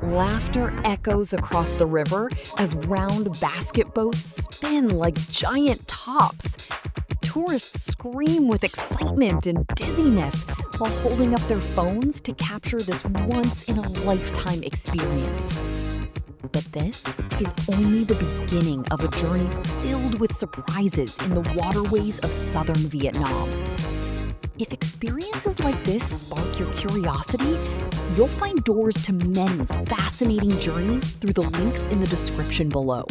Laughter echoes across the river as round basket boats spin like giant tops. Tourists scream with excitement and dizziness while holding up their phones to capture this once-in-a-lifetime experience. But this is only the beginning of a journey filled with surprises in the waterways of southern Vietnam. If experiences like this spark your curiosity, you'll find doors to many fascinating journeys through the links in the description below.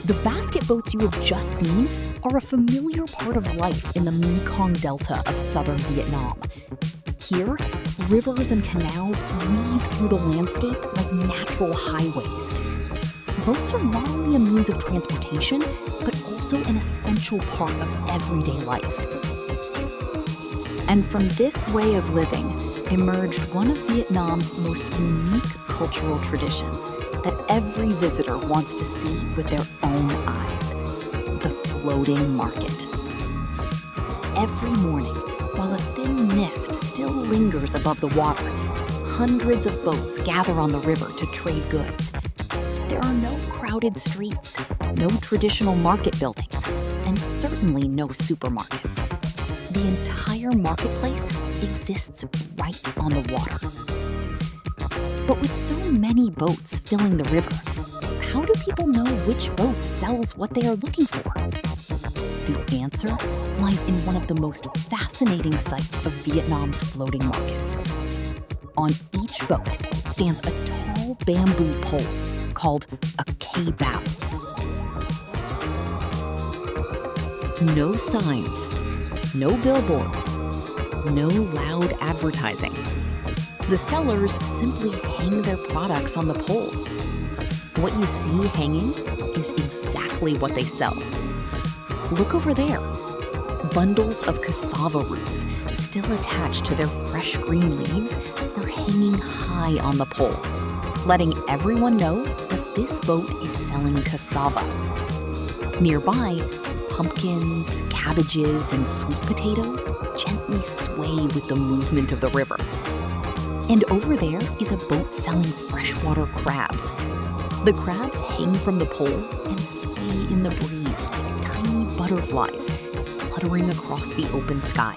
The basket boats you have just seen are a familiar part of life in the Mekong Delta of southern Vietnam. Here, rivers and canals weave through the landscape like natural highways. Boats are not only a means of transportation, but also an essential part of everyday life. And from this way of living emerged one of Vietnam's most unique cultural traditions that every visitor wants to see with their own eyes: the floating market. Every morning, while a thin mist still lingers above the water, hundreds of boats gather on the river to trade goods. There are no crowded streets, no traditional market buildings, and certainly no supermarkets. The entire marketplace exists right on the water. But with so many boats filling the river, how do people know which boat sells what they are looking for? The answer lies in one of the most fascinating sights of Vietnam's floating markets. On each boat stands a tall bamboo pole called a Cai Bao. No signs, no billboards, no loud advertising. The sellers simply hang their products on the pole. What you see hanging is exactly what they sell. Look over there. Bundles of cassava roots, still attached to their fresh green leaves, are hanging high on the pole, letting everyone know that this boat is selling cassava. Nearby, pumpkins, cabbages, and sweet potatoes gently sway with the movement of the river. And over there is a boat selling freshwater crabs. The crabs hang from the pole and sway in the breeze like tiny butterflies fluttering across the open sky.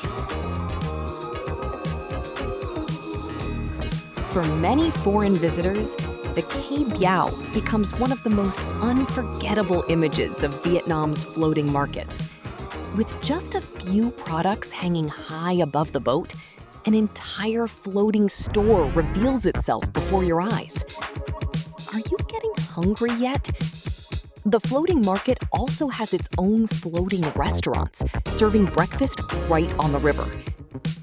For many foreign visitors, the Cai Bao becomes one of the most unforgettable images of Vietnam's floating markets. With just a few products hanging high above the boat, an entire floating store reveals itself before your eyes. Are you getting hungry yet? The floating market also has its own floating restaurants, serving breakfast right on the river.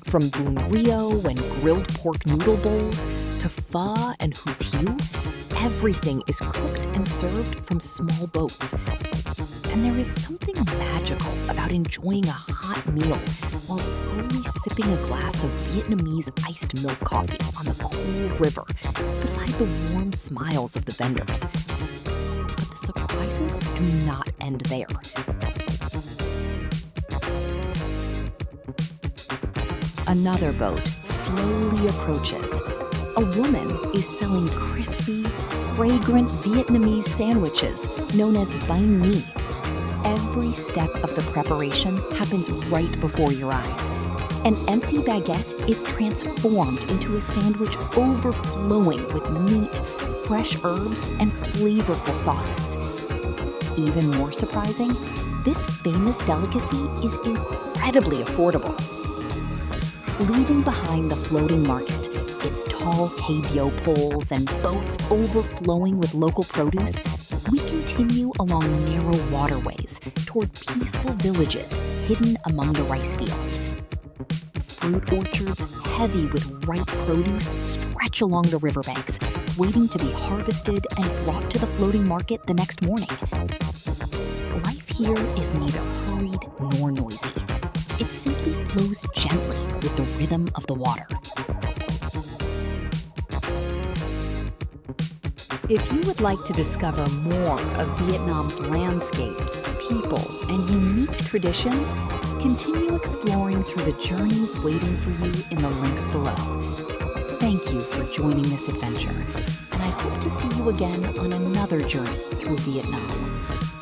From bún riêu and grilled pork noodle bowls to pho and hủ tiếu, everything is cooked and served from small boats. And there is something magical about enjoying a hot meal while slowly sipping a glass of Vietnamese iced milk coffee on the cool river beside the warm smiles of the vendors. But the surprises do not end there. Another boat slowly approaches. A woman is selling crispy, fragrant Vietnamese sandwiches known as bánh mì. Every step of the preparation happens right before your eyes. An empty baguette is transformed into a sandwich overflowing with meat, fresh herbs, and flavorful sauces. Even more surprising, this famous delicacy is incredibly affordable. Leaving behind the floating market, its tall Cai Bao poles and boats overflowing with local produce, we continue along narrow waterways toward peaceful villages hidden among the rice fields. Fruit orchards heavy with ripe produce stretch along the riverbanks, waiting to be harvested and brought to the floating market the next morning. Life here is neither hurried nor noisy. It simply flows gently with the rhythm of the water. If you would like to discover more of Vietnam's landscapes, people, and unique traditions, continue exploring through the journeys waiting for you in the links below. Thank thank you for joining this adventure, and I hope to see you again on another journey through Vietnam.